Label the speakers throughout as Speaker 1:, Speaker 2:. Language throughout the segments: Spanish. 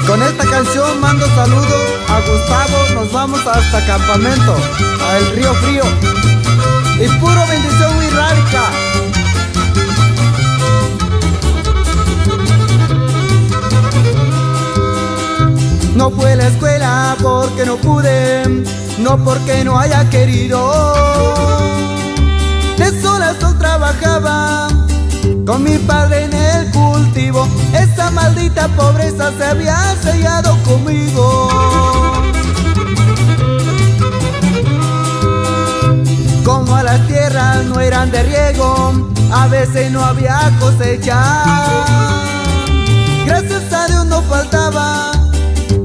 Speaker 1: Con esta canción mando saludos a Gustavo. Nos vamos hasta Campamento, a El Río Frío. Y puro bendición muy rárica. No fue a la escuela porque no pude, no porque no haya querido. De sol a sol trabajaba con mi padre en el cultivo. Esa maldita pobreza se había sellado conmigo. Como a las tierras no eran de riego, a veces no había cosecha. Gracias a Dios no faltaba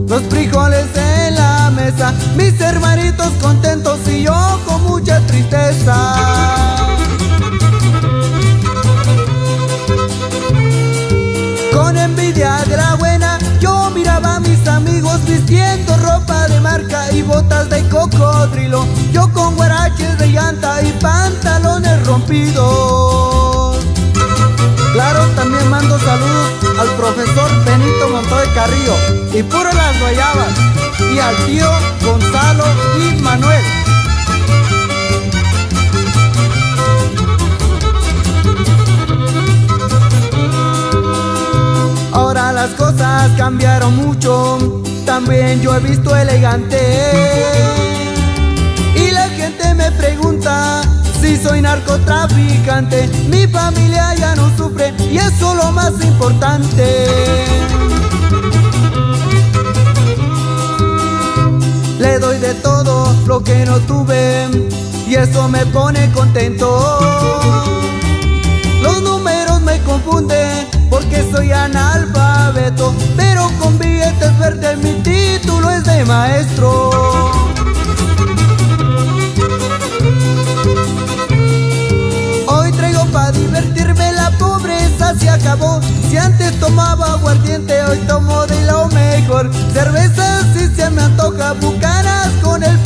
Speaker 1: los frijoles en la mesa, mis hermanitos contentos y yo con mucha tristeza. Con envidia de la buena yo miraba a mis amigos vistiendo ropa de marca y botas de cocodrilo, yo con guaraches de llanta y pantalones rompidos. Claro, también mando saludos al profesor Benito Montoya Carrillo y puro las guayabas, y al tío Gonzalo y Manuel. Ahora las cosas cambiaron mucho, también yo he visto elegante. Y la gente me pregunta si soy narcotraficante. Mi familia ya no sufre y eso es lo más importante. Le doy de todo lo que no tuve y eso me pone contento. Los números me confunden porque soy analfabeto, pero con billetes verdes mi título es de maestro. Hoy traigo pa' divertirme, la pobreza se acabó. Si antes tomaba aguardiente, hoy tomo de lo mejor. Cervezas si se me antoja, bucanas con el